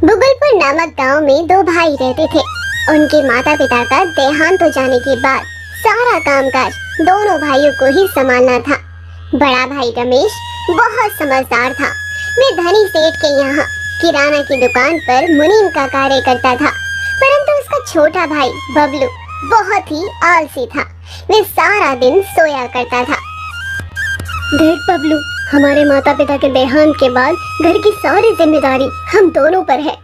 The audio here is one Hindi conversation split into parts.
बुगलपुर नामक गांव में दो भाई रहते थे। उनके माता पिता का देहांत हो जाने के बाद सारा कामकाज दोनों भाइयों को ही संभालना था। बड़ा भाई रमेश बहुत समझदार था। वे धनी सेठ के यहाँ किराना की दुकान पर मुनीम का कार्य करता था, परंतु उसका छोटा भाई बबलू बहुत ही आलसी था। वे सारा दिन सोया करता था। देख बबलू, हमारे माता पिता के देहांत के बाद घर की सारी जिम्मेदारी हम दोनों पर है।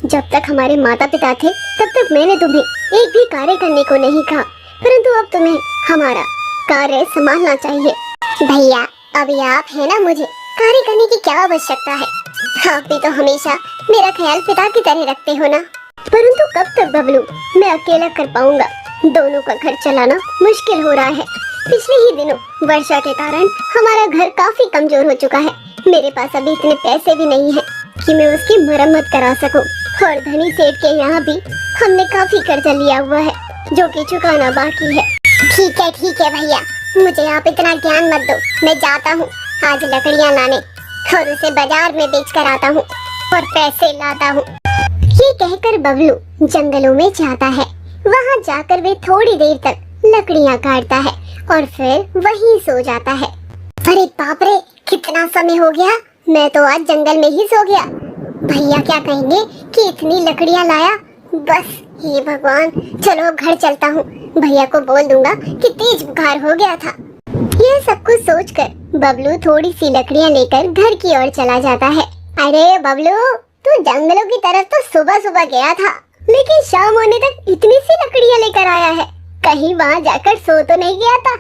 जब तक हमारे माता पिता थे तब तक मैंने तुम्हें एक भी कार्य करने को नहीं कहा, परंतु अब तुम्हें हमारा कार्य संभालना चाहिए। भैया, अभी आप है ना, मुझे कार्य करने की क्या आवश्यकता है। आप भी तो हमेशा मेरा ख्याल पिता की तरह रखते हो ना। परंतु कब तक बबलू, मैं अकेला कर पाऊंगा। दोनों का घर चलाना मुश्किल हो रहा है। पिछले ही दिनों वर्षा के कारण हमारा घर काफी कमजोर हो चुका है। मेरे पास अभी इतने पैसे भी नहीं हैं कि मैं उसकी मरम्मत करा सकूं। और धनी सेठ के यहाँ भी हमने काफी कर्जा लिया हुआ है जो कि चुकाना बाकी है। ठीक है भैया, मुझे आप इतना ज्ञान मत दो। मैं जाता हूँ आज लकड़ियाँ लाने और उसे बाजार में बेच कर आता हूँ और पैसे लाता हूँ। ये कहकर बबलू जंगलों में जाता है। वहाँ जाकर वे थोड़ी देर तक लकड़ियाँ काटता है और फिर वहीं सो जाता है। अरे बाप रे, कितना समय हो गया, मैं तो आज जंगल में ही सो गया। भैया क्या कहेंगे कि इतनी लकड़ियाँ लाया। बस हे भगवान, चलो अब घर चलता हूँ। भैया को बोल दूंगा कि तेज बुखार हो गया था। यह सब कुछ सोचकर बबलू थोड़ी सी लकड़ियाँ लेकर घर की ओर चला जाता है। अरे बबलू, तू जंगलों की तरफ तो सुबह सुबह गया था, लेकिन शाम होने तक इतनी सी लकड़ियाँ लेकर आया है। कहीं वहाँ जाकर सो तो नहीं गया था।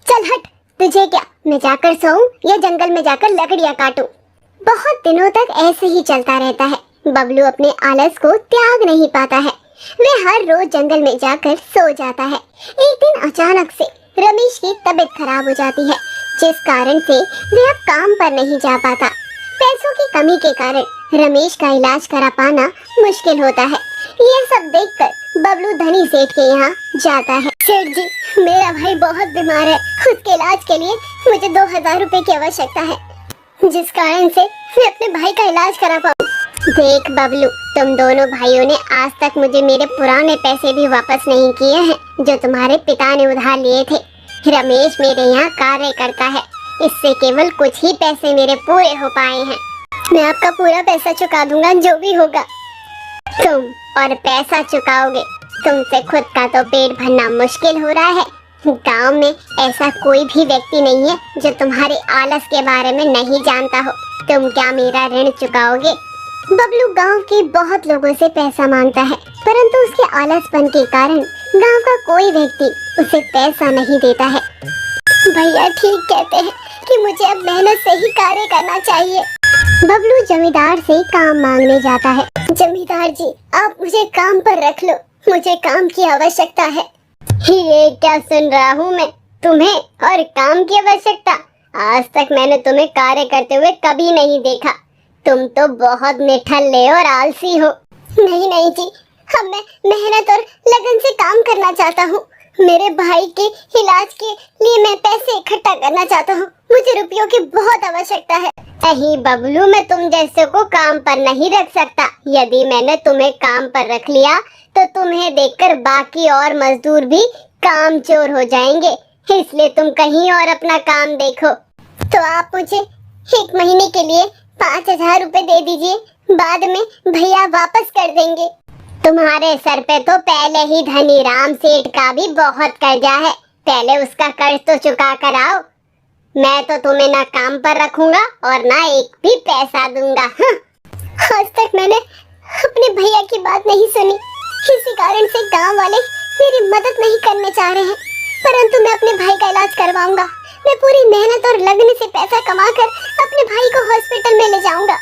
चल हट, तुझे क्या, मैं जाकर सोऊं या जंगल में जाकर लकड़ियाँ काटूं। बहुत दिनों तक ऐसे ही चलता रहता है। बबलू अपने आलस को त्याग नहीं पाता है। वे हर रोज जंगल में जाकर सो जाता है। एक दिन अचानक से रमेश की तबीयत खराब हो जाती है, जिस कारण से वे अब काम पर नहीं जा पाता। पैसों की कमी के कारण रमेश का इलाज करा पाना मुश्किल होता है। ये सब देखकर बबलू धनी सेठ के यहाँ जाता है। सेठ जी, मेरा भाई बहुत बीमार है। उसके इलाज के लिए मुझे 2000 रुपए की आवश्यकता है, जिस कारण से मैं अपने भाई का इलाज करा पाऊँ। देख बबलू, तुम दोनों भाइयों ने आज तक मुझे मेरे पुराने पैसे भी वापस नहीं किए हैं जो तुम्हारे पिता ने उधार लिए थे। रमेश मेरे यहाँ कार्य करता है, इससे केवल कुछ ही पैसे मेरे पूरे हो पाए हैं। मैं आपका पूरा पैसा चुका दूंगा, जो भी होगा। तुम और पैसा चुकाओगे, तुमसे खुद का तो पेट भरना मुश्किल हो रहा है। गांव में ऐसा कोई भी व्यक्ति नहीं है जो तुम्हारे आलस के बारे में नहीं जानता हो। तुम क्या मेरा ऋण चुकाओगे? बबलू गांव के बहुत लोगों से पैसा मांगता है, परंतु उसके आलसपन के कारण गांव का कोई व्यक्ति उसे पैसा नहीं देता है। भैया ठीक कहते हैं कि मुझे अब मेहनत से ही कार्य करना चाहिए। बबलू जमींदार से काम मांगने जाता है। जमींदार जी, आप मुझे काम पर रख लो, मुझे काम की आवश्यकता है। ये क्या सुन रहा हूँ मैं, तुम्हें और काम की आवश्यकता? आज तक मैंने तुम्हें कार्य करते हुए कभी नहीं देखा। तुम तो बहुत निठल्ले और आलसी हो। नहीं जी, अब मैं मेहनत और लगन से काम करना चाहता हूँ। मेरे भाई के इलाज के लिए मैं पैसे इकट्ठा करना चाहता हूँ। मुझे रुपयों की बहुत आवश्यकता है। नहीं बबलू, मैं तुम जैसे को काम पर नहीं रख सकता। यदि मैंने तुम्हें काम पर रख लिया तो तुम्हें देखकर बाकी और मजदूर भी काम चोर हो जाएंगे, इसलिए तुम कहीं और अपना काम देखो। तो आप मुझे 1 महीने के लिए 5000 रुपए दे दीजिए, बाद में भैया वापस कर देंगे। तुम्हारे सर पे तो पहले ही धनी राम सेठ का भी बहुत कर्जा है, पहले उसका कर्ज तो चुका कर आओ। मैं तो तुम्हें ना काम पर रखूंगा और ना एक भी पैसा दूंगा। आज तक मैंने अपने भैया की बात नहीं सुनी, इसी कारण से गांव वाले मेरी मदद नहीं करने चाह रहे हैं, परंतु मैं अपने भाई का इलाज करवाऊंगा। मैं पूरी मेहनत और लगन से पैसा कमाकर अपने भाई को हॉस्पिटल में ले जाऊंगा।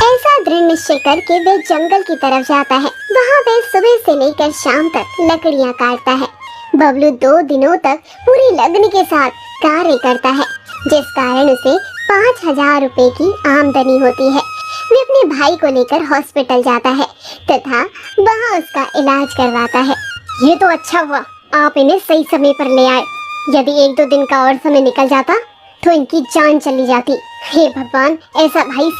ऐसा दृढ़ निश्चय करके वे जंगल की तरफ जाता है। वहाँ वे सुबह से लेकर शाम तक लकड़ियाँ काटता है। बबलू 2 दिनों तक पूरी लगन के साथ कार्य करता है, जिस कारण उसे 5000 रुपए की आमदनी होती है। वे अपने भाई को लेकर हॉस्पिटल जाता है तथा वहाँ उसका इलाज करवाता है। ये तो अच्छा हुआ आप इन्हें सही समय पर ले आए। यदि 1-2 दिन का और समय निकल जाता तो इनकी जान चली जाती। हे भगवान, ऐसा भाई